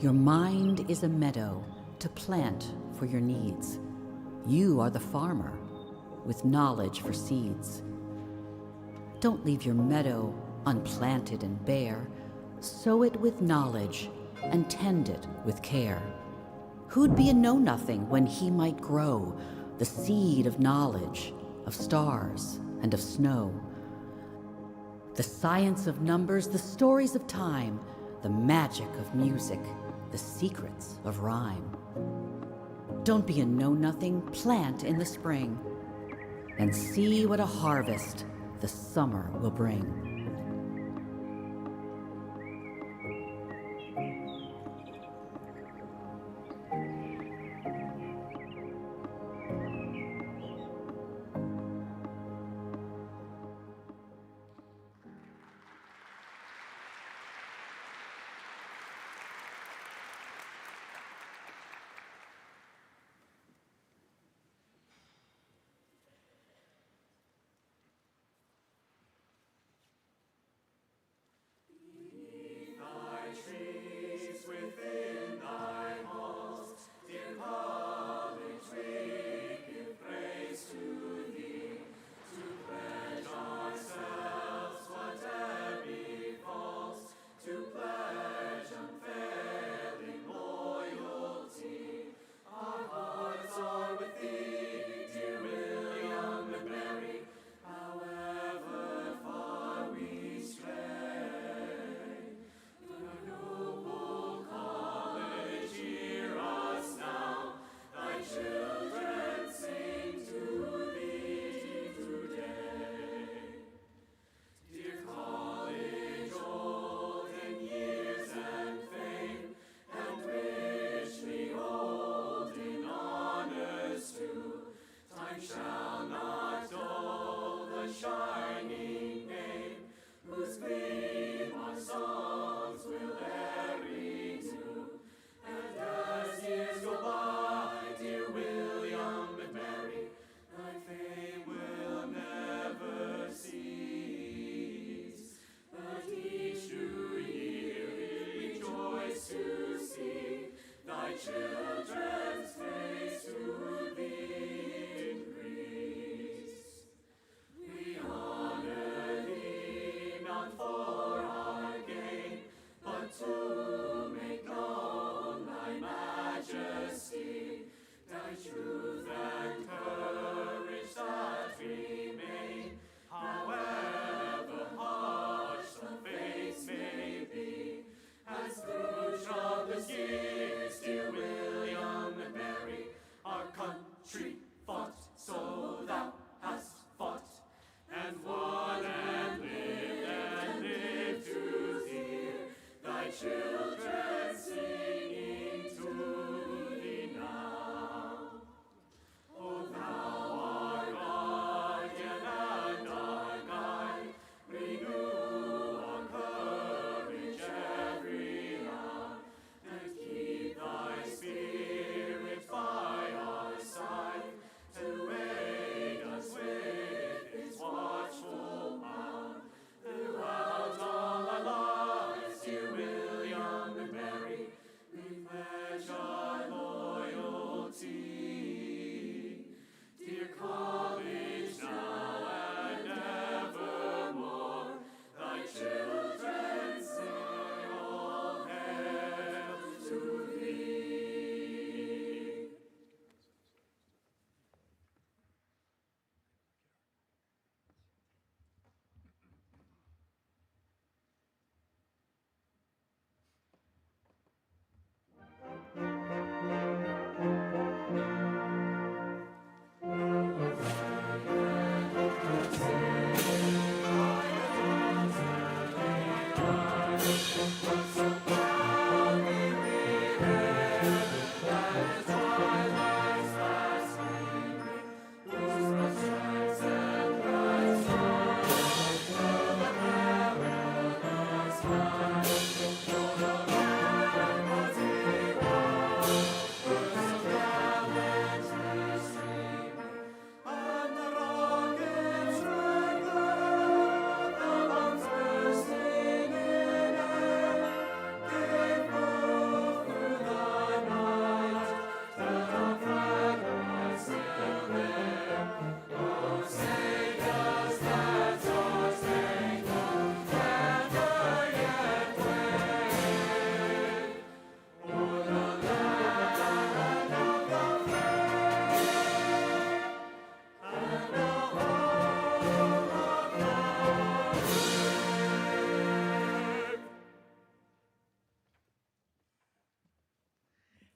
Your mind is a meadow to plant for your needs. You are the farmer with knowledge for seeds. Don't leave your meadow unplanted and bare. Sow it with knowledge and tend it with care. Who'd be a know-nothing when he might grow the seed of knowledge, of stars and of snow? The science of numbers, the stories of time, the magic of music, the secrets of rhyme. Don't be a know-nothing, plant in the spring, and see what a harvest the summer will bring.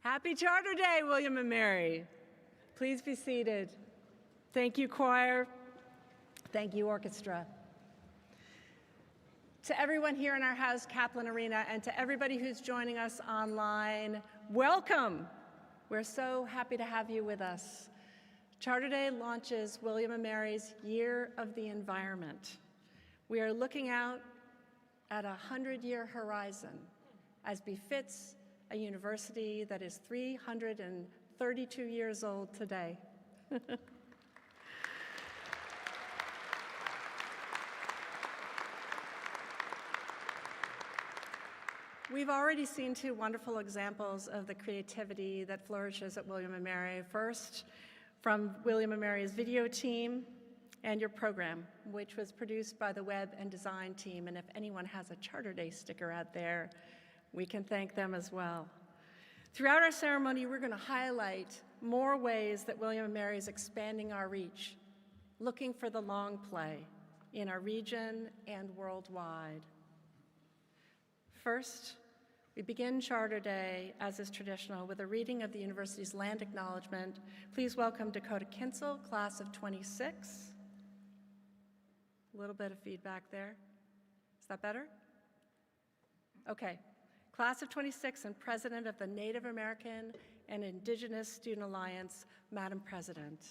Happy Charter Day, William and Mary. Please be seated. Thank you, choir. Thank you, orchestra. To everyone here in our house, Kaplan Arena, and to everybody who's joining us online, welcome. We're so happy to have you with us. Charter Day launches William and Mary's Year of the Environment. We are looking out at a 100-year horizon, as befits a university that is 332 years old today. We've already seen two wonderful examples of the creativity that flourishes at William & Mary. First, from William & Mary's video team and your program, which was produced by the web and design team. And if anyone has a Charter Day sticker out there, we can thank them as well. Throughout our ceremony, we're going to highlight more ways that William & Mary is expanding our reach, looking for the long play in our region and worldwide. First, we begin Charter Day, as is traditional, with a reading of the university's land acknowledgement. Please welcome Dakota Kinsel, class of 26. A little bit of feedback there. Is that better? Okay. Class of 26 and President of the Native American and Indigenous Student Alliance, Madam President.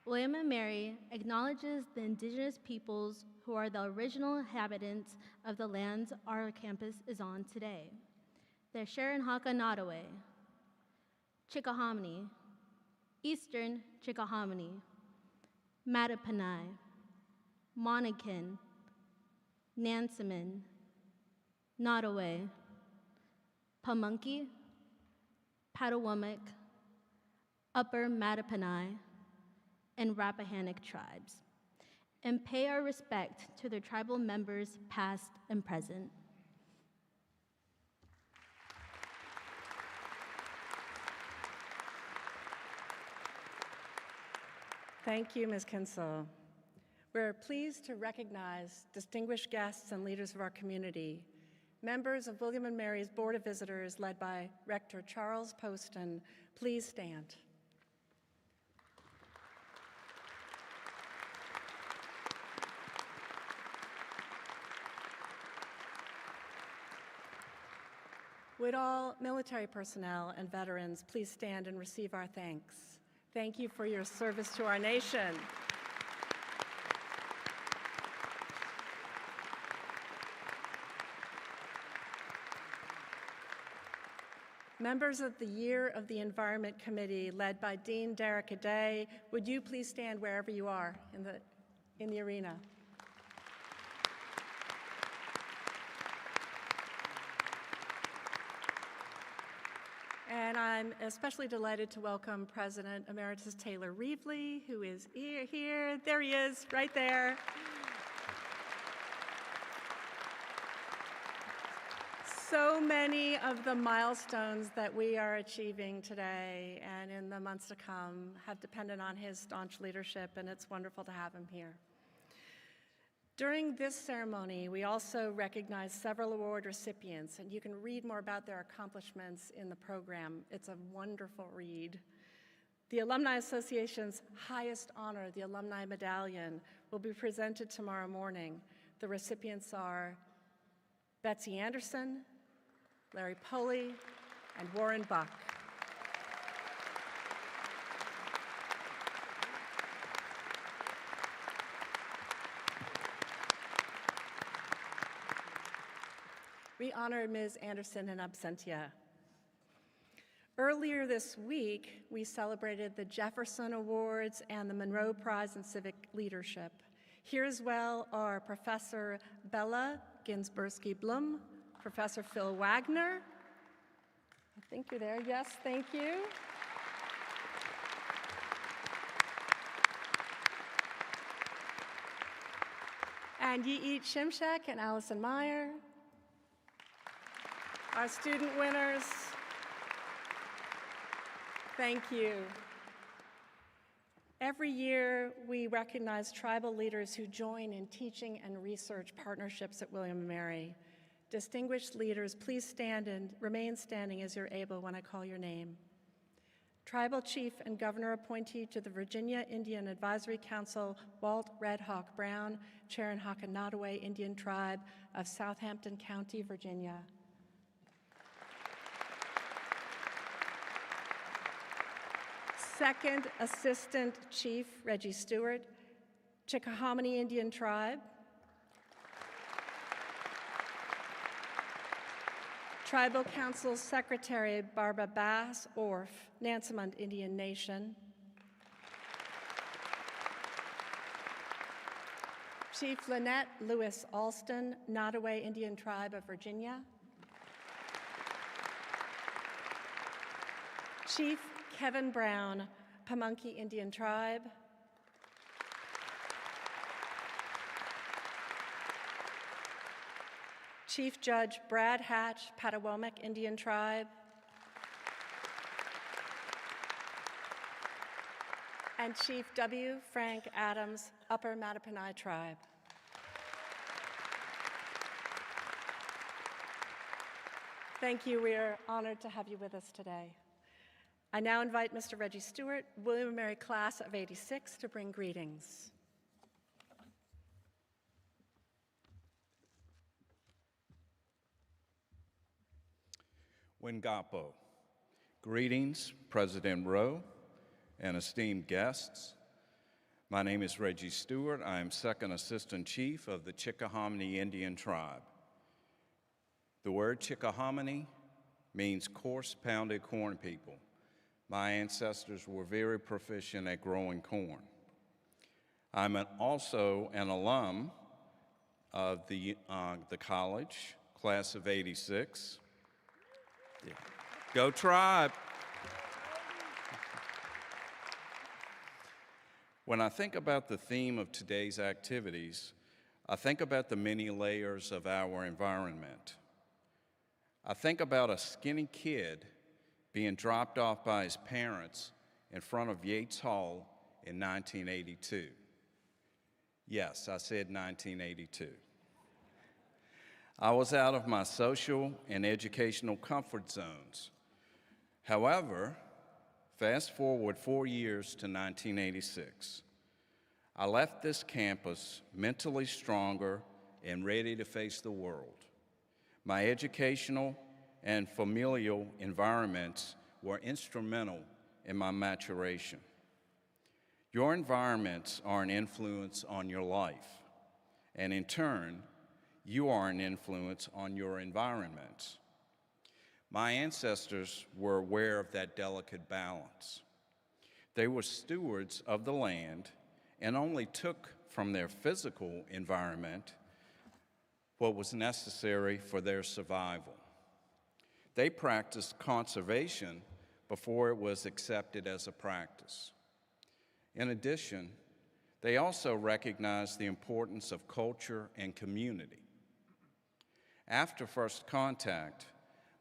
William & Mary acknowledges the indigenous peoples who are the original inhabitants of the lands our campus is on today. The Sharonhaka Nottoway, Chickahominy, Eastern Chickahominy, Mattaponi, Monacan, Nansemond, Nottoway, Pamunkey, Patawomack, Upper Mattaponi, and Rappahannock tribes, and pay our respect to their tribal members past and present. Thank you, Ms. Kinsel. We're pleased to recognize distinguished guests and leaders of our community, members of William & Mary's Board of Visitors led by Rector Charles Poston. Please stand. Would all military personnel and veterans please stand and receive our thanks? Thank you for your service to our nation. Members of the Year of the Environment Committee, led by Dean Derek Aday, would you please stand wherever you are in the arena? And I'm especially delighted to welcome President Emeritus Taylor Reevely, who is here. There he is, right there. So many of the milestones that we are achieving today and in the months to come have depended on his staunch leadership, and it's wonderful to have him here. During this ceremony, we also recognize several award recipients, and you can read more about their accomplishments in the program. It's a wonderful read. The Alumni Association's highest honor, the Alumni Medallion, will be presented tomorrow morning. The recipients are Betsy Anderson, Larry Poley, and Warren Buck. We honor Ms. Anderson in absentia. Earlier this week, we celebrated the Jefferson Awards and the Monroe Prize in Civic Leadership. Here as well are Professor Bella Ginsbergsky-Blum, Professor Phil Wagner. I think you're there. Yes, thank you. And Yeet Shimshak and Allison Meyer. Our student winners, thank you. Every year, we recognize tribal leaders who join in teaching and research partnerships at William & Mary. Distinguished leaders, please stand and remain standing as you're able when I call your name. Tribal Chief and Governor appointee to the Virginia Indian Advisory Council, Walt Red Hawk Brown, Cherokee Nottoway Indian Tribe of Southampton County, Virginia. Second Assistant Chief Reggie Stewart, Chickahominy Indian Tribe. Tribal Council Secretary Barbara Bass Orff, Nansemond Indian Nation. Chief Lynette Lewis Alston, Nottoway Indian Tribe of Virginia. Chief Kevin Brown, Pamunkey Indian Tribe. Chief Judge Brad Hatch, Patawomic Indian Tribe. And Chief W. Frank Adams, Upper Mattaponi Tribe. Thank you. We are honored to have you with us today. I now invite Mr. Reggie Stewart, William & Mary Class of '86, to bring greetings. Wingapo. Greetings, President Rowe and esteemed guests. My name is Reggie Stewart. I am Second Assistant Chief of the Chickahominy Indian Tribe. The word Chickahominy means coarse pounded corn people. My ancestors were very proficient at growing corn. I'm also an alum of the college, class of '86. Yeah. Go Tribe! When I think about the theme of today's activities, I think about the many layers of our environment. I think about a skinny kid being dropped off by his parents in front of Yates Hall in 1982. Yes, I said 1982. I was out of my social and educational comfort zones. However, fast forward 4 years to 1986. I left this campus mentally stronger and ready to face the world. My educational and familial environments were instrumental in my maturation. Your environments are an influence on your life, and in turn, you are an influence on your environment. My ancestors were aware of that delicate balance. They were stewards of the land and only took from their physical environment what was necessary for their survival. They practiced conservation before it was accepted as a practice. In addition, they also recognized the importance of culture and community. After first contact,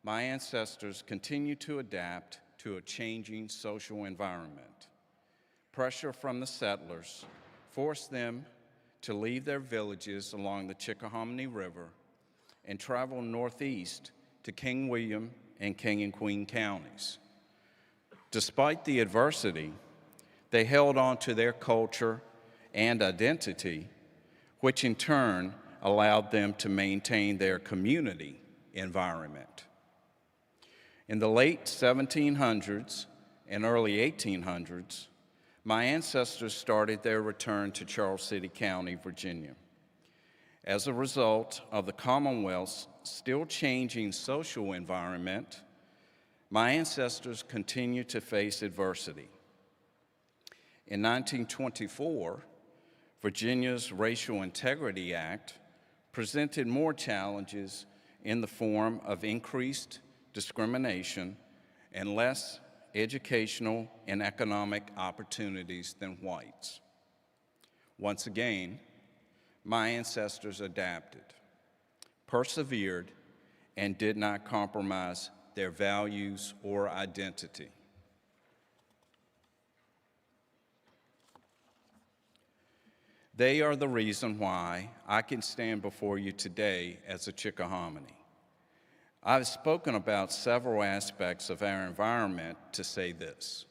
my ancestors continued to adapt to a changing social environment. Pressure from the settlers forced them to leave their villages along the Chickahominy River and travel northeast to King William and King and Queen counties. Despite the adversity, they held on to their culture and identity, which in turn allowed them to maintain their community environment. In the late 1700s and early 1800s, my ancestors started their return to Charles City County, Virginia. As a result of the Commonwealth's still changing social environment, my ancestors continued to face adversity. In 1924, Virginia's Racial Integrity Act presented more challenges in the form of increased discrimination and less educational and economic opportunities than whites. Once again, my ancestors adapted, persevered, and did not compromise their values or identity. They are the reason why I can stand before you today as a Chickahominy. I've spoken about several aspects of our environment to say this.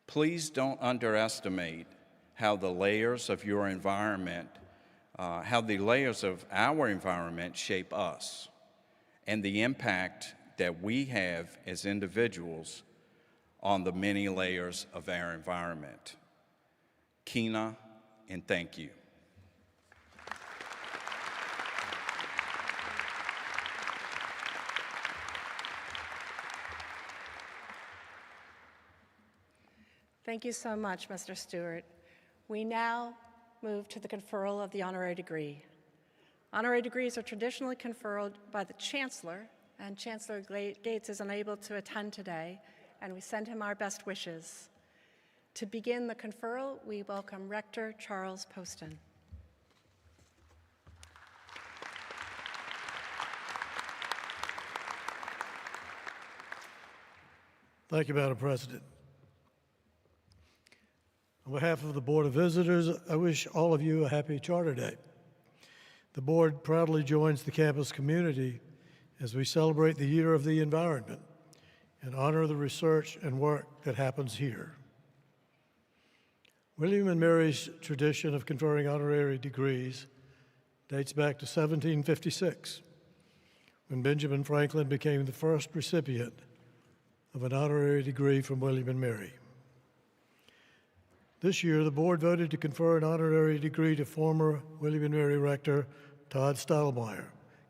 Please don't underestimate how the layers of your environment, how the layers of our environment shape us, and the impact that we have as individuals on the many layers of our environment. Kina, and thank you. Thank you so much, Mr. Stewart. We now move to the conferral of the honorary degree. Honorary degrees are traditionally conferred by the Chancellor, and Chancellor Gates is unable to attend today, and we send him our best wishes. To begin the conferral, we welcome Rector Charles Poston. Thank you, Madam President. On behalf of the Board of Visitors, I wish all of you a happy Charter Day. The board proudly joins the campus community as we celebrate the Year of the Environment and honor the research and work that happens here. William and Mary's tradition of conferring honorary degrees dates back to 1756, when Benjamin Franklin became the first recipient of an honorary degree from William and Mary. This year, the board voted to confer an honorary degree to former William and Mary Rector Todd Stottlemyer,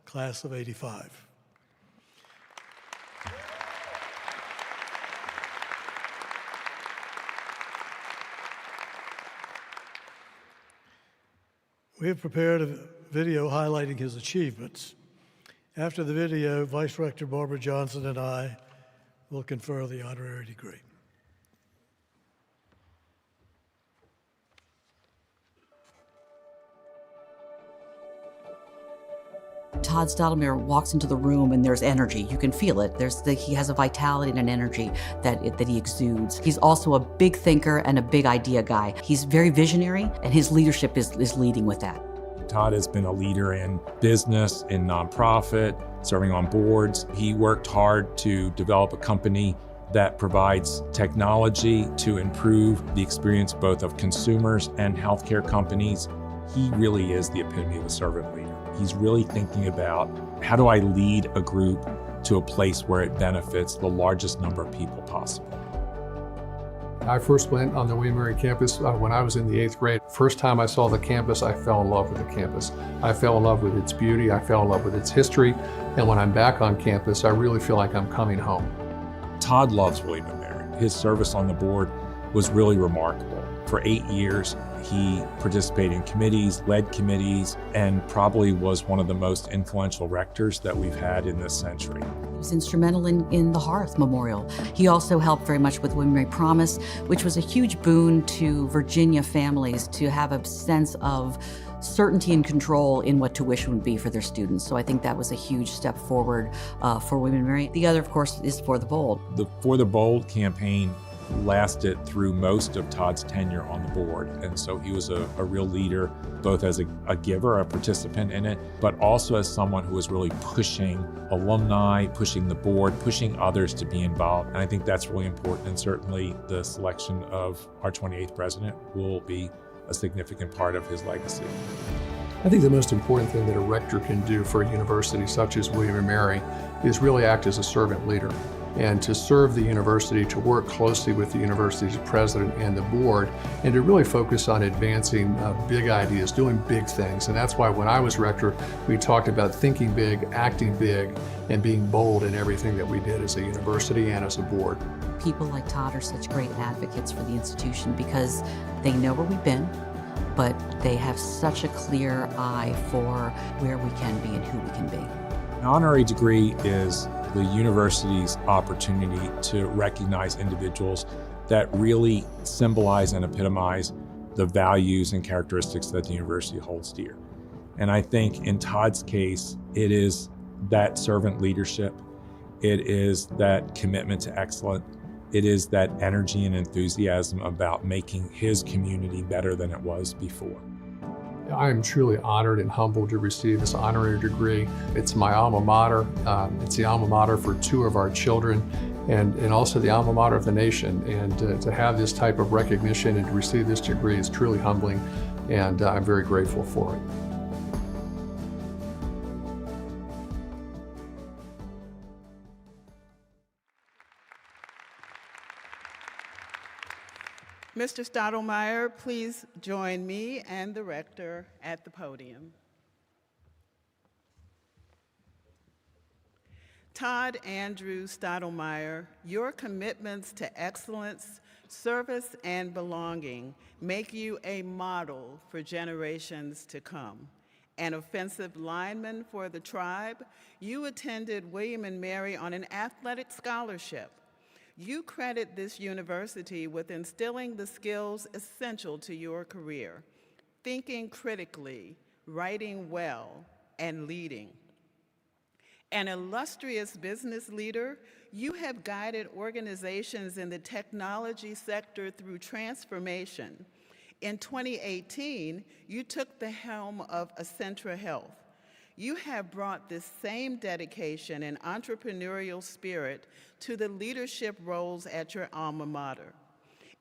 class of '85. We have prepared a video highlighting his achievements. After the video, Vice Rector Barbara Johnson and I will confer the honorary degree. Todd Stottlemyer walks into the room and there's energy. You can feel it. He has a vitality and an energy that he exudes. He's also a big thinker and a big idea guy. He's very visionary, and his leadership is leading with that. Todd has been a leader in business, in nonprofit, serving on boards. He worked hard to develop a company that provides technology to improve the experience both of consumers and healthcare companies. He really is the epitome of a servant leader. He's really thinking about, how do I lead a group to a place where it benefits the largest number of people possible? I first went on the William and Mary campus when I was in the 8th grade. First time I saw the campus, I fell in love with the campus. I fell in love with its beauty, I fell in love with its history, and when I'm back on campus, I really feel like I'm coming home. Todd loves William and Mary. His service on the board was really remarkable. For 8 years, he participated in committees, led committees, and probably was one of the most influential rectors that we've had in this century. He was instrumental in the Hearth Memorial. He also helped very much with William and Mary Promise, which was a huge boon to Virginia families to have a sense of certainty and control in what tuition would be for their students. So I think that was a huge step forward for William and Mary. The other, of course, is For the Bold. The For the Bold campaign lasted through most of Todd's tenure on the board. And so he was a real leader, both as a giver, a participant in it, but also as someone who was really pushing alumni, pushing the board, pushing others to be involved. And I think that's really important. And certainly the selection of our 28th president will be a significant part of his legacy. I think the most important thing that a rector can do for a university such as William and Mary is really act as a servant leader, and to serve the university, to work closely with the university's president and the board, and to really focus on advancing big ideas, doing big things. And that's why when I was rector, we talked about thinking big, acting big, and being bold in everything that we did as a university and as a board. People like Todd are such great advocates for the institution because they know where we've been, but they have such a clear eye for where we can be and who we can be. An honorary degree is the university's opportunity to recognize individuals that really symbolize and epitomize the values and characteristics that the university holds dear. And I think in Todd's case, it is that servant leadership, it is that commitment to excellence, It is that energy and enthusiasm about making his community better than it was before. I am truly honored and humbled to receive this honorary degree. It's my alma mater. It's the alma mater for two of our children, and also the alma mater of the nation. And to have this type of recognition and to receive this degree is truly humbling, and I'm very grateful for it. Mr. Stottlemyer, please join me and the rector at the podium. Todd Andrew Stottlemyer, your commitments to excellence, service, and belonging make you a model for generations to come. An offensive lineman for the tribe, you attended William and Mary on an athletic scholarship. You credit this university with instilling the skills essential to your career: thinking critically, writing well, and leading. An illustrious business leader, you have guided organizations in the technology sector through transformation. In 2018, you took the helm of Accenture Health. You have brought this same dedication and entrepreneurial spirit to the leadership roles at your alma mater.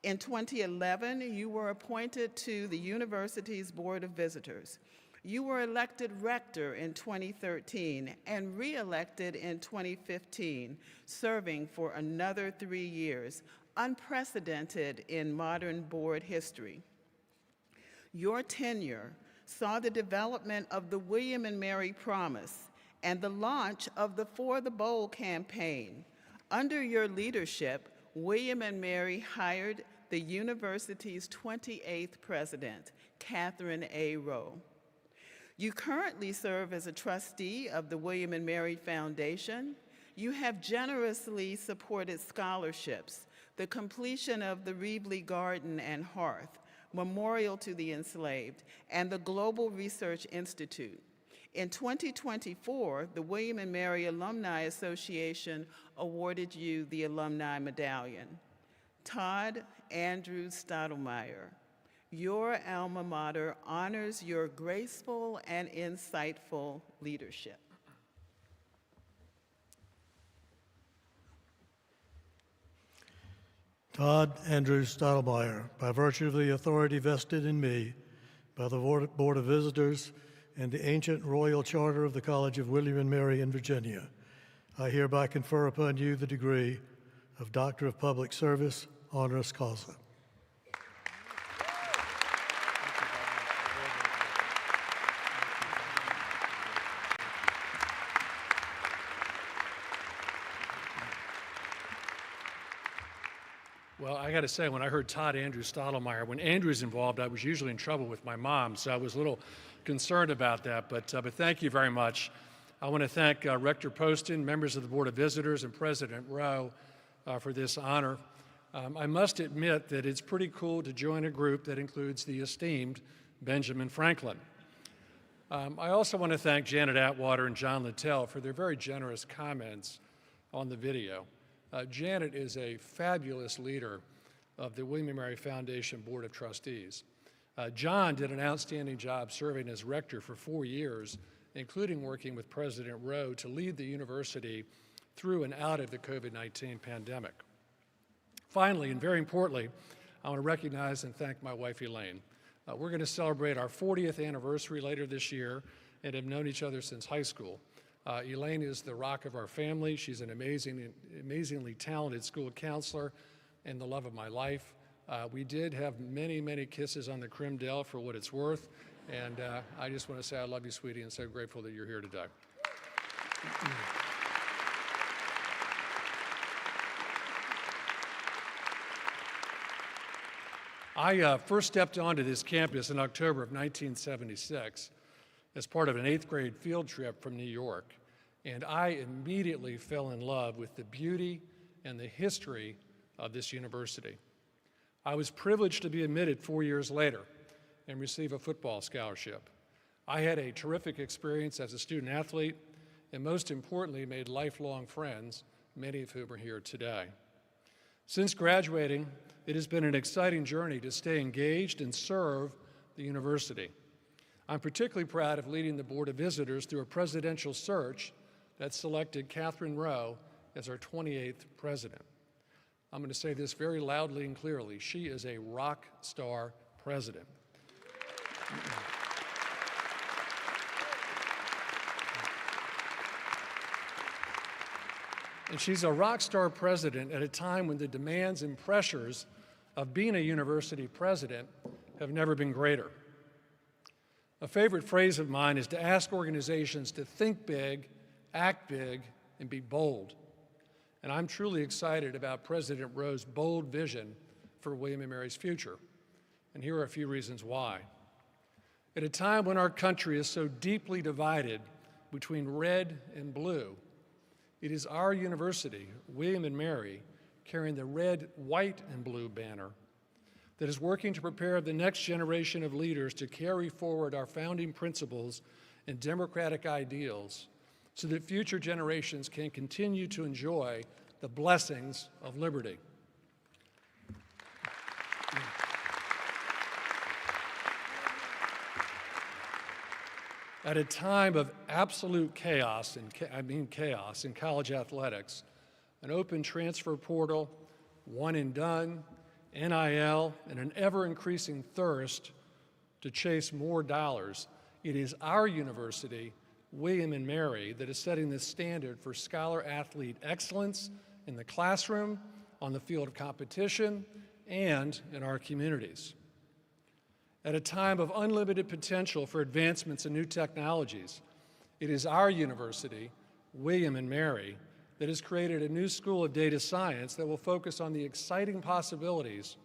In 2011, you were appointed to the university's Board of Visitors. You were elected rector in 2013 and re-elected in 2015, serving for another 3 years, unprecedented in modern board history. Your tenure saw the development of the William and Mary Promise and the launch of the For the Bold campaign. Under your leadership, William and Mary hired the university's 28th president, Catherine A. Rowe. You currently serve as a trustee of the William and Mary Foundation. You have generously supported scholarships, the completion of the Reevely Garden and Hearth, Memorial to the Enslaved, and the Global Research Institute. In 2024, the William and Mary Alumni Association awarded you the Alumni Medallion. Todd Andrew Stottlemyer, your alma mater honors your graceful and insightful leadership. Todd Andrew Stottlemyer, by virtue of the authority vested in me by the Board of Visitors and the ancient royal charter of the College of William and Mary in Virginia, I hereby confer upon you the degree of Doctor of Public Service, honoris causa. Well, I got to say, when I heard Todd Andrew Stottlemyer, when Andrew's involved, I was usually in trouble with my mom, so I was a little concerned about that, but thank you very much. I want to thank Rector Poston, members of the Board of Visitors, and President Rowe for this honor. I must admit that it's pretty cool to join a group that includes the esteemed Benjamin Franklin. I also want to thank Janet Atwater and John Littell for their very generous comments on the video. Janet is a fabulous leader of the William and Mary Foundation Board of Trustees. John did an outstanding job serving as rector for 4 years, including working with President Rowe to lead the university through and out of the COVID-19 pandemic. Finally, and very importantly, I want to recognize and thank my wife, Elaine. We're going to celebrate our 40th anniversary later this year and have known each other since high school. Elaine is the rock of our family. She's an amazingly talented school counselor and the love of my life. We did have many, many kisses on the creme delle for what it's worth, and I just want to say I love you, sweetie, and so grateful that you're here today. I first stepped onto this campus in October of 1976 as part of an 8th grade field trip from New York, and I immediately fell in love with the beauty and the history of this university. I was privileged to be admitted 4 years later and receive a football scholarship. I had a terrific experience as a student athlete, and most importantly, made lifelong friends, many of whom are here today. Since graduating, it has been an exciting journey to stay engaged and serve the university. I'm particularly proud of leading the Board of Visitors through a presidential search that selected Catherine Rowe as our 28th president. I'm going to say this very loudly and clearly. She is a rock star president. And she's a rock star president at a time when the demands and pressures of being a university president have never been greater. A favorite phrase of mine is to ask organizations to think big, act big, and be bold. And I'm truly excited about President Rowe's bold vision for William & Mary's future. And here are a few reasons why. At a time when our country is so deeply divided between red and blue, it is our university, William & Mary, carrying the red, white, and blue banner that is working to prepare the next generation of leaders to carry forward our founding principles and democratic ideals so that future generations can continue to enjoy the blessings of liberty. At a time of absolute chaos in college athletics, an open transfer portal, one and done, NIL, and an ever-increasing thirst to chase more dollars, it is our university, William & Mary, that is setting the standard for scholar-athlete excellence in the classroom, on the field of competition, and in our communities. At a time of unlimited potential for advancements in new technologies, it is our university, William & Mary, that has created a new school of data science that will focus on the exciting possibilities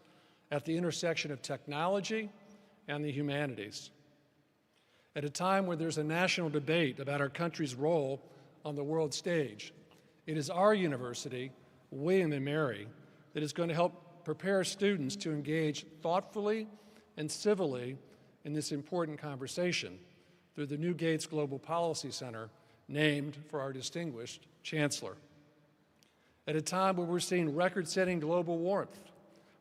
at the intersection of technology and the humanities. At a time where there's a national debate about our country's role on the world stage, it is our university, William & Mary, that is going to help prepare students to engage thoughtfully and civilly in this important conversation through the new Gates Global Policy Center, named for our distinguished chancellor. At a time where we're seeing record-setting global warmth,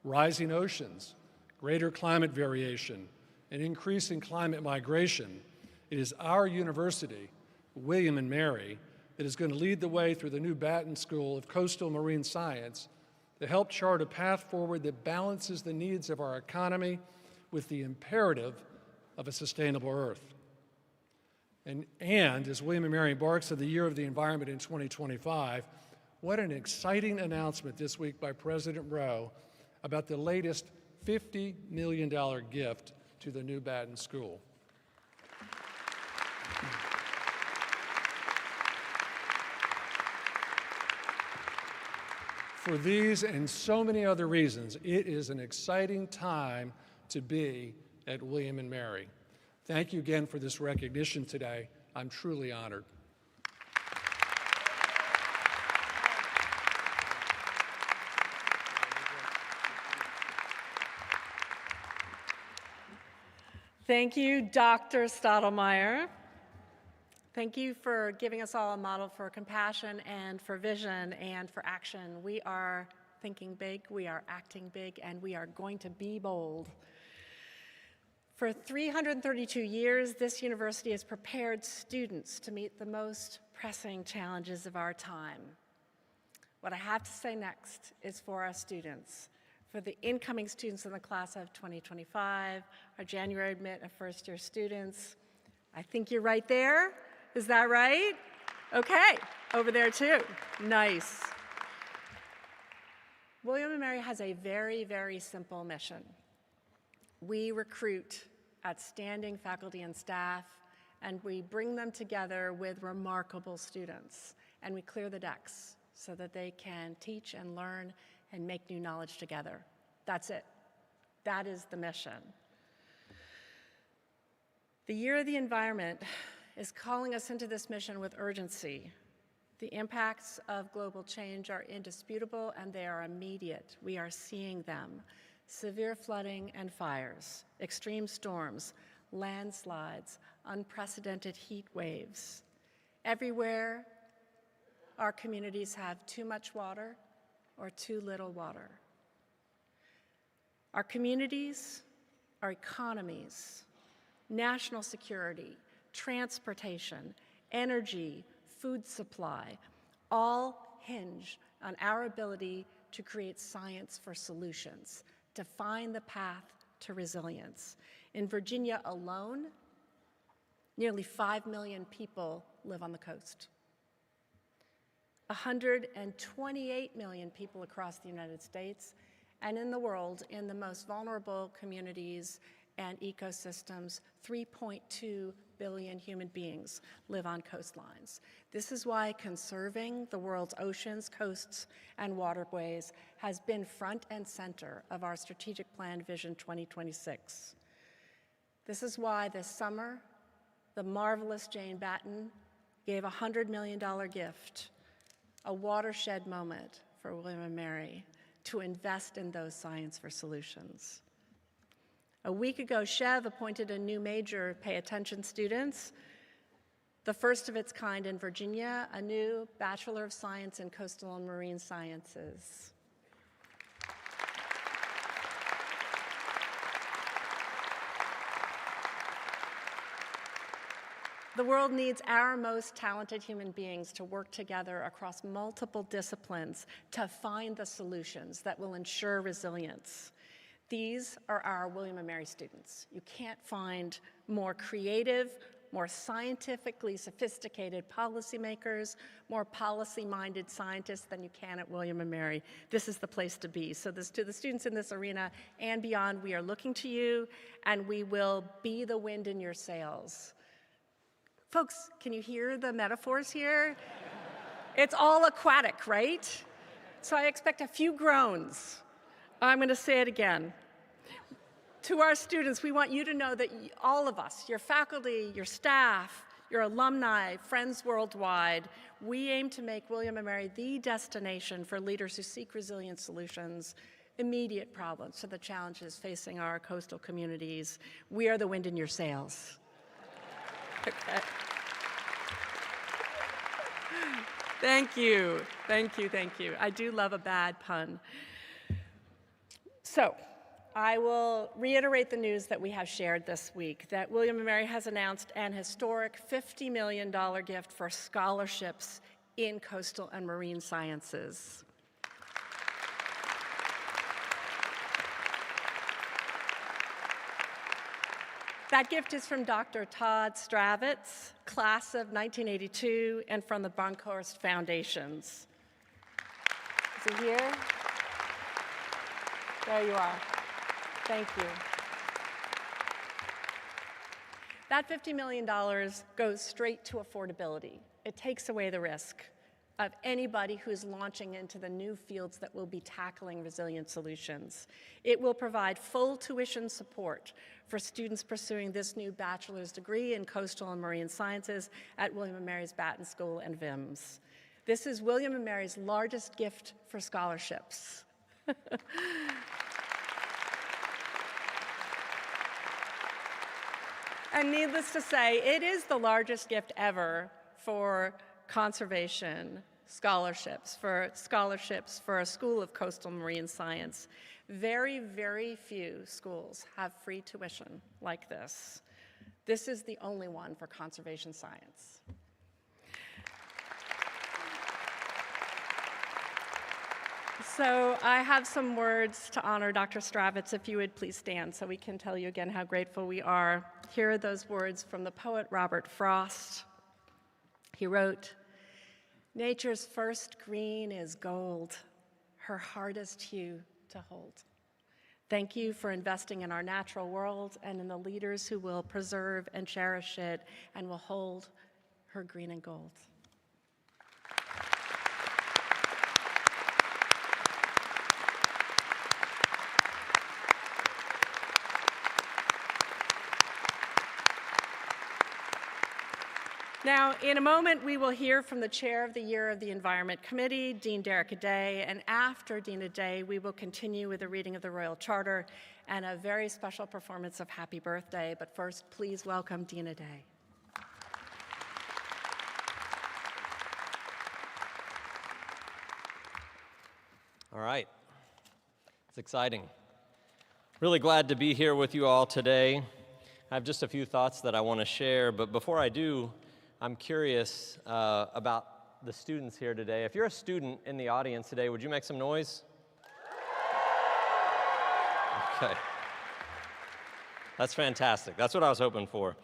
rising oceans, greater climate variation, and increasing climate migration, it is our university, William & Mary, that is going to lead the way through the new Batten School of Coastal Marine Science to help chart a path forward that balances the needs of our economy with the imperative of a sustainable Earth. And as William & Mary embarks on the Year of the Environment in 2025, what an exciting announcement this week by President Rowe about the latest $50 million gift to the new Batten School. For these and so many other reasons, it is an exciting time to be at William & Mary. Thank you again for this recognition today. I'm truly honored. Thank you, Dr. Stottlemyer. Thank you for giving us all a model for compassion and for vision and for action. We are thinking big, we are acting big, and we are going to be bold. For 332 years, this university has prepared students to meet the most pressing challenges of our time. What I have to say next is for our students, for the incoming students in the class of 2025, our January admit and first-year students. I think you're right there. Is that right? Okay, over there too. Nice. William & Mary has a very, very simple mission. We recruit outstanding faculty and staff, and we bring them together with remarkable students, and we clear the decks so that they can teach and learn and make new knowledge together. That's it. That is the mission. The Year of the Environment is calling us into this mission with urgency. The impacts of global change are indisputable and they are immediate. We are seeing them. Severe flooding and fires, extreme storms, landslides, unprecedented heat waves. Everywhere, our communities have too much water or too little water. Our communities, our economies, national security, transportation, energy, food supply, all hinge on our ability to create science for solutions, to find the path to resilience. In Virginia alone, nearly 5 million people live on the coast. 128 million people across the United States and in the world, in the most vulnerable communities and ecosystems, 3.2 billion human beings live on coastlines. This is why conserving the world's oceans, coasts, and waterways has been front and center of our Strategic Plan Vision 2026. This is why this summer, the marvelous Jane Batten gave a $100 million gift, a watershed moment for William & Mary to invest in those science for solutions. A week ago, Chev appointed a new major, pay attention students, the first of its kind in Virginia, a new Bachelor of Science in Coastal and Marine Sciences. The world needs our most talented human beings to work together across multiple disciplines to find the solutions that will ensure resilience. These are our William & Mary students. You can't find more creative, more scientifically sophisticated policymakers, more policy-minded scientists than you can at William & Mary. This is the place to be. So to the students in this arena and beyond, we are looking to you, and we will be the wind in your sails. Folks, can you hear the metaphors here? It's all aquatic, right? So I expect a few groans. I'm going to say it again. To our students, we want you to know that all of us, your faculty, your staff, your alumni, friends worldwide, we aim to make William & Mary the destination for leaders who seek resilient solutions, immediate problems to the challenges facing our coastal communities. We are the wind in your sails. Okay. Thank you, thank you, thank you. I do love a bad pun. So, I will reiterate the news that we have shared this week, that William & Mary has announced an historic $50 million gift for scholarships in coastal and marine sciences. That gift is from Dr. Todd Stravitz, class of 1982, and from the Bronkhorst Foundations. Is he here? There you are. Thank you. That $50 million goes straight to affordability. It takes away the risk of anybody who's launching into the new fields that will be tackling resilient solutions. It will provide full tuition support for students pursuing this new bachelor's degree in coastal and marine sciences at William & Mary's Batten School and VIMS. This is William & Mary's largest gift for scholarships. And needless to say, it is the largest gift ever for conservation scholarships for a school of coastal marine science. Very, very few schools have free tuition like this. This is the only one for conservation science. So I have some words to honor Dr. Stravitz, if you would please stand so we can tell you again how grateful we are. Here are those words from the poet Robert Frost. He wrote, "Nature's first green is gold, her hardest hue to hold." Thank you for investing in our natural world and in the leaders who will preserve and cherish it and will hold her green and gold. Now, in a moment, we will hear from the chair of the Year of the Environment Committee, Dean Derek Aday, and after Dean Aday, we will continue with a reading of the Royal Charter and a very special performance of Happy Birthday. But first, please welcome Dean Aday. All right. It's exciting. Really glad to be here with you all today. I have just a few thoughts that I want to share, but before I do, I'm curious about the students here today. If you're a student in the audience today, would you make some noise? Okay. That's fantastic. That's what I was hoping for.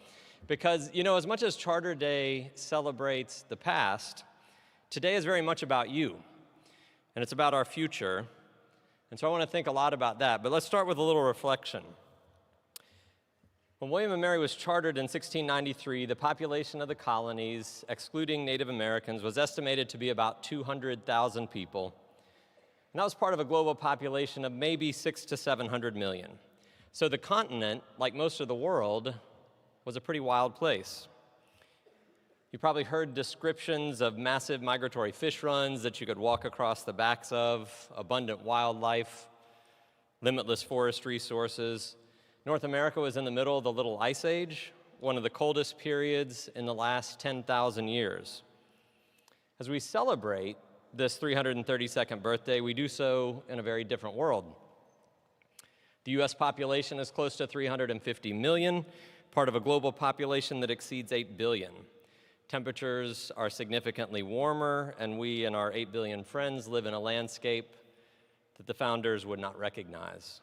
Because, you know, as much as Charter Day celebrates the past, today is very much about you, and it's about our future. And so I want to think a lot about that. But let's start with a little reflection. When William and Mary was chartered in 1693, the population of the colonies, excluding Native Americans, was estimated to be about 200,000 people. And that was part of a global population of maybe 600 to 700 million. So the continent, like most of the world, was a pretty wild place. You probably heard descriptions of massive migratory fish runs that you could walk across the backs of, abundant wildlife, limitless forest resources. North America was in the middle of the Little Ice Age, one of the coldest periods in the last 10,000 years. As we celebrate this 332nd birthday, we do so in a very different world. The US population is close to 350 million, part of a global population that exceeds 8 billion. Temperatures are significantly warmer, and we and our 8 billion friends live in a landscape that the founders would not recognize.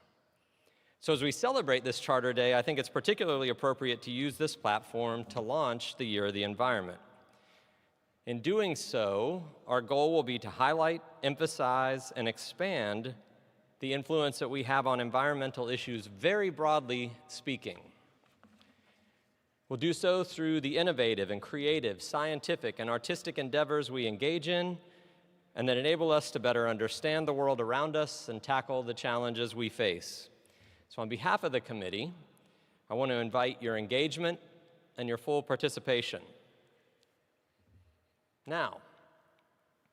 So as we celebrate this Charter Day, I think it's particularly appropriate to use this platform to launch the Year of the Environment. In doing so, our goal will be to highlight, emphasize, and expand the influence that we have on environmental issues, very broadly speaking. We'll do so through the innovative and creative, scientific and artistic endeavors we engage in, and that enable us to better understand the world around us and tackle the challenges we face. So on behalf of the committee, I want to invite your engagement and your full participation. Now,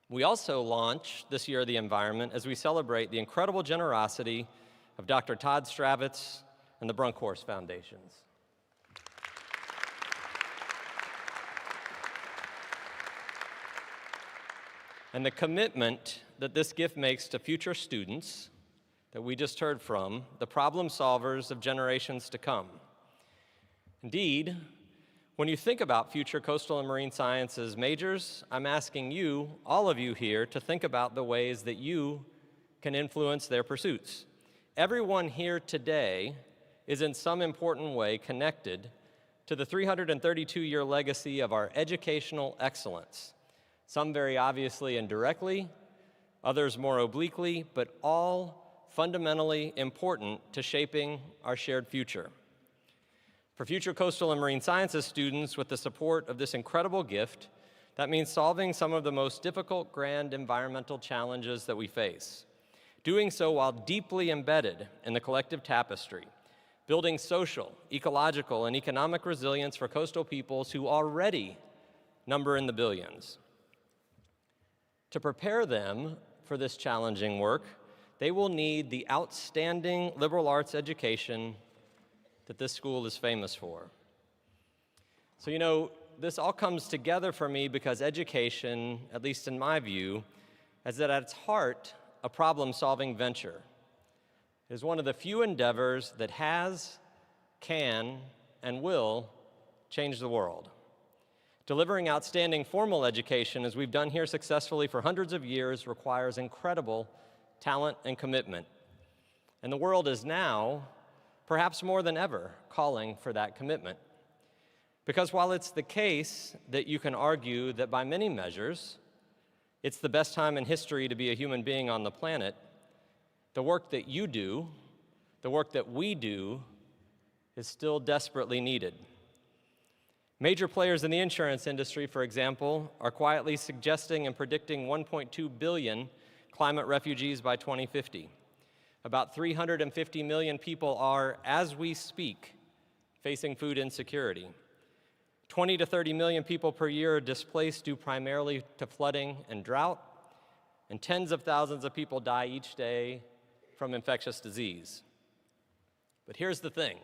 we also launch this Year of the Environment as we celebrate the incredible generosity of Dr. Todd Stravitz and the Brunkhorst Foundations. And the commitment that this gift makes to future students that we just heard from, the problem solvers of generations to come. Indeed, when you think about future coastal and marine sciences majors, I'm asking you, all of you here, to think about the ways that you can influence their pursuits. Everyone here today is in some important way connected to the 332-year legacy of our educational excellence. Some very obviously and directly, others more obliquely, but all fundamentally important to shaping our shared future. For future coastal and marine sciences students, with the support of this incredible gift, that means solving some of the most difficult grand environmental challenges that we face. Doing so while deeply embedded in the collective tapestry, building social, ecological, and economic resilience for coastal peoples who already number in the billions. To prepare them for this challenging work, they will need the outstanding liberal arts education that this school is famous for. So, you know, this all comes together for me because education, at least in my view, is at its heart a problem-solving venture. It is one of the few endeavors that has, can, and will change the world. Delivering outstanding formal education, as we've done here successfully for hundreds of years, requires incredible talent and commitment. And the world is now, perhaps more than ever, calling for that commitment. Because while it's the case that you can argue that by many measures, it's the best time in history to be a human being on the planet, the work that you do, the work that we do, is still desperately needed. Major players in the insurance industry, for example, are quietly suggesting and predicting 1.2 billion climate refugees by 2050. About 350 million people are, as we speak, facing food insecurity. 20 to 30 million people per year are displaced due primarily to flooding and drought, and tens of thousands of people die each day from infectious disease. But here's the thing.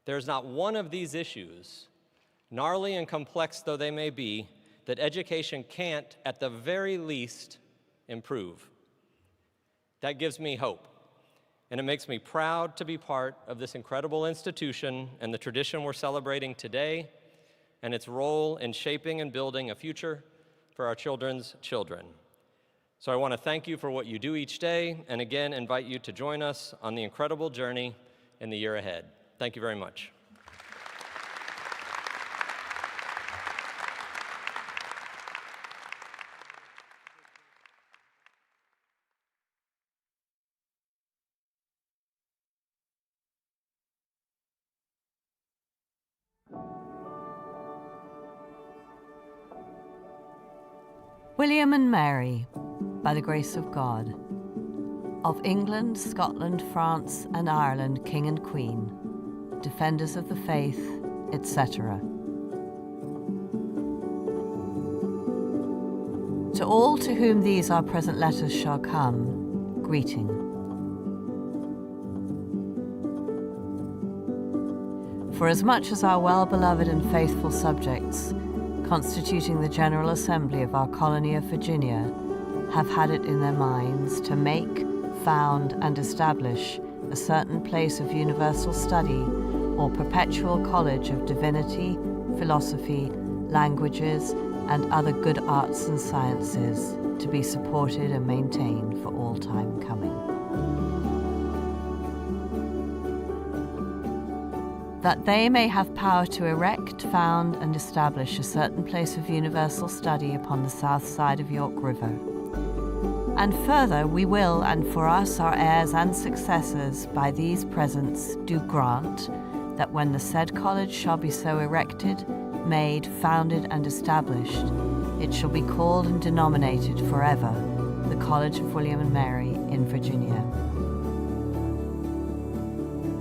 There's not one of these issues, gnarly and complex though they may be, that education can't, at the very least, improve. That gives me hope, and it makes me proud to be part of this incredible institution and the tradition we're celebrating today, and its role in shaping and building a future for our children's children. So I want to thank you for what you do each day, and again invite you to join us on the incredible journey in the year ahead. Thank you very much. William and Mary, by the grace of God, of England, Scotland, France, and Ireland, King and Queen, defenders of the faith, etc. To all to whom these our present letters shall come, greeting. For as much as our well-beloved and faithful subjects, constituting the General Assembly of our colony of Virginia, have had it in their minds to make, found, and establish a certain place of universal study or perpetual college of divinity, philosophy, languages, and other good arts and sciences to be supported and maintained for all time coming. That they may have power to erect, found, and establish a certain place of universal study upon the south side of York River. And further, we will, and for us, our heirs and successors, by these presents, do grant, that when the said college shall be so erected, made, founded, and established, it shall be called and denominated forever the College of William and Mary in Virginia.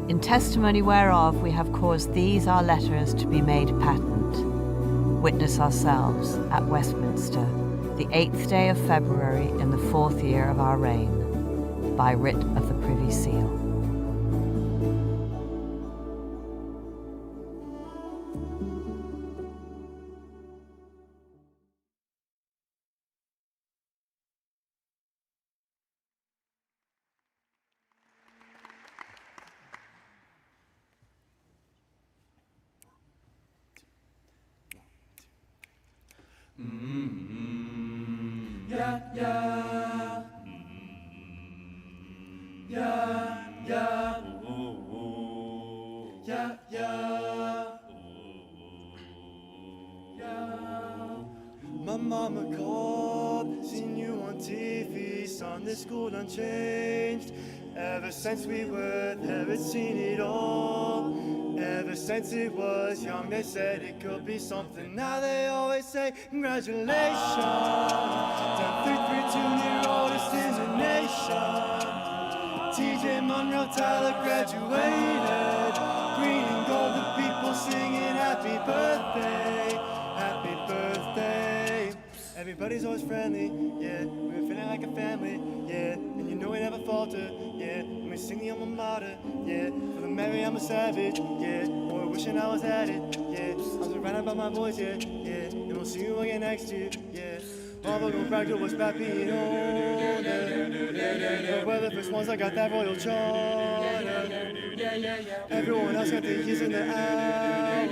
In testimony whereof we have caused these our letters to be made patent. Witness ourselves at Westminster, the 8th day of February in the 4th year of our reign, by writ of the Privy Seal. Yeah, yeah. Yeah, yeah. Yeah, yeah. Yeah. My mama called, seen you on TV, Sunday school unchanged. Ever since we were there, it's seen it all. Ever since it was young, they said it could be something. Now they always say, congratulations. Done 332, near oldest in the nation. TJ Monroe Tyler graduated. Green and gold, the people singing happy birthday. Happy birthday. Everybody's always friendly, yeah. We're feeling like a family, yeah. And you know we never falter, yeah. And we sing the alma mater, yeah. For the Mary, I'm a savage, yeah. Boy, wishing I was at it, yeah. I'm surrounded by my boys, yeah, yeah. And we'll see you again next year, yeah. All the go back to was back being older. But we're the first ones, I got that royal charter. Everyone else got the years and the hours.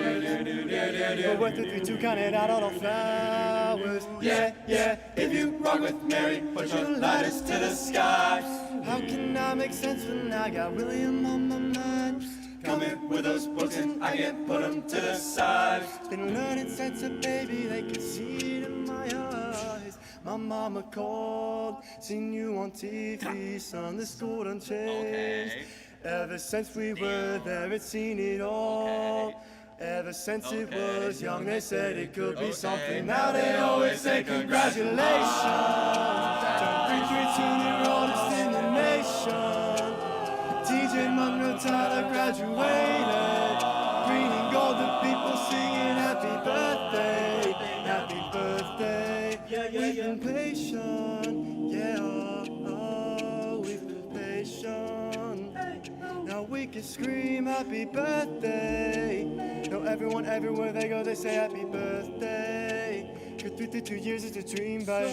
But we're 3-2 counted out all the flowers. Yeah, yeah. If you rock with Mary, put your lighters to the sky. How can I make sense when I got William on my mind? Come here with those books and I can put them to the side. Been learning since a baby, they could see it in my eyes. My mama called, seen you on TV, Sunday school unchanged. Ever since we were there, it's seen it all. Ever since it was young, they said it could be something. Now they always say congratulations. Turn 332, near oldest in the nation. TJ Monroe Tyler graduated. Green and gold, the people singing happy birthday. Happy birthday. We've been patient, yeah, oh, we've been patient. Now we can scream happy birthday. Now everyone, everywhere they go, they say happy birthday. 'Cause 332 years is a dream, but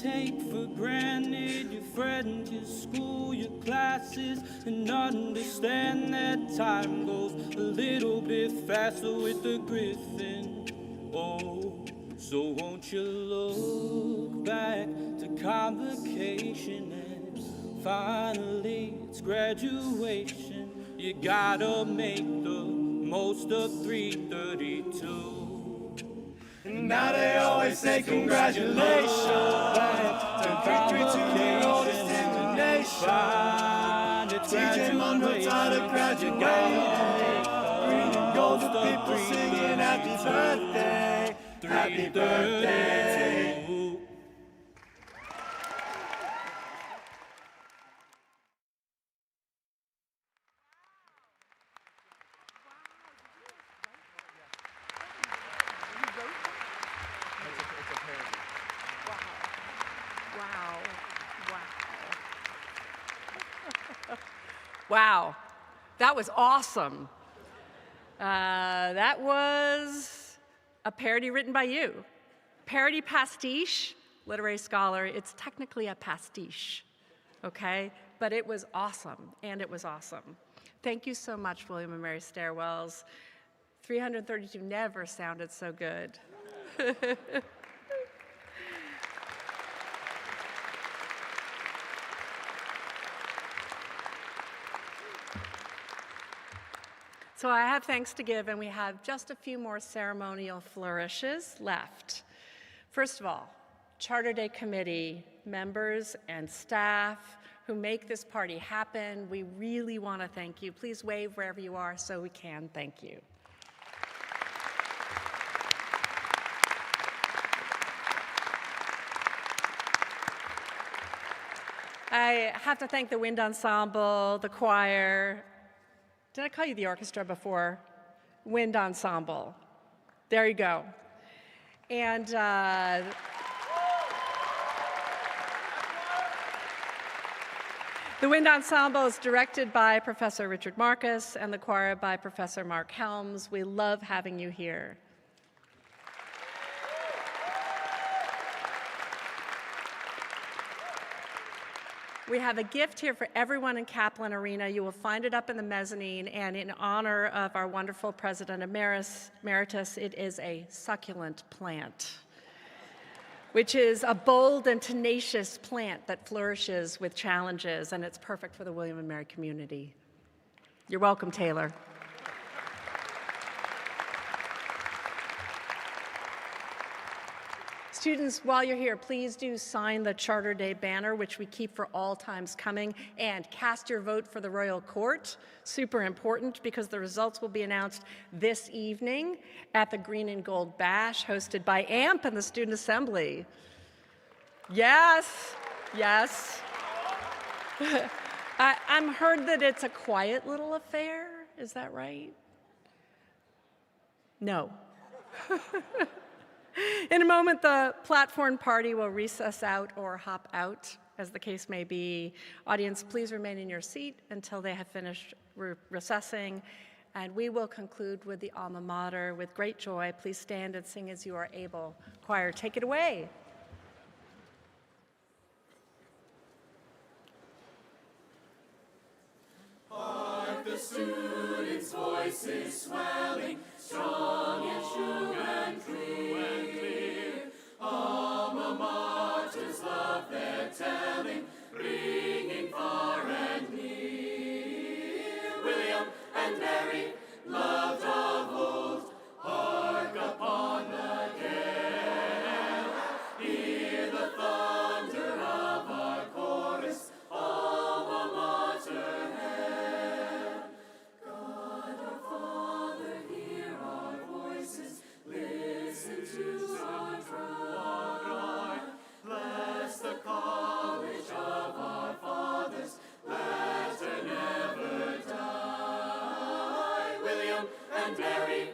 take for granted your friend, your school, your classes, and understand that time goes a little bit faster with the griffin. Oh, so won't you look back to convocation and finally it's graduation. You gotta make the most of 332. And now they always say congratulations to 332, oldest in the nation. TJ Monroe taught a graduating, green and gold, the people singing happy birthday, happy birthday. Wow, that was awesome. That was a parody written by you. Parody pastiche, literary scholar, it's technically a pastiche, okay? But it was awesome, and it was awesome. Thank you so much, William and Mary Stairwells. 332 never sounded so good. So I have thanks to give, and we have just a few more ceremonial flourishes left. First of all, Charter Day Committee members and staff who make this party happen, we really want to thank you. Please wave wherever you are so we can thank you. I have to thank the wind ensemble, the choir. Did I call you the orchestra before? Wind ensemble. There you go. And the wind ensemble is directed by Professor Richard Marcus and the choir by Professor Mark Helms. We love having you here. We have a gift here for everyone in Kaplan Arena. You will find it up in the mezzanine, and in honor of our wonderful President Emeritus, it is a succulent plant, which is a bold and tenacious plant that flourishes with challenges, and it's perfect for the William and Mary community. You're welcome, Taylor. Students, while you're here, please do sign the Charter Day banner, which we keep for all times coming, and cast your vote for the Royal Court. Super important because the results will be announced this evening at the Green and Gold Bash, hosted by AMP and the Student Assembly. Yes, yes. I'm heard that it's a quiet little affair. Is that right? No. In a moment, the platform party will recess out or hop out, as the case may be. Audience, please remain in your seat until they have finished recessing, and we will conclude with the alma mater. With great joy, please stand and sing as you are able. Choir, take it away. Hark the students' voices swelling, strong and true and clear. Alma maters love their telling, ringing far and near. William and Mary, loved of old, hark upon the gale. Hear the thunder of our chorus, alma mater hail. God our Father, hear our voices, listen to our cry. Bless the college of our fathers, let her never die. William and Mary,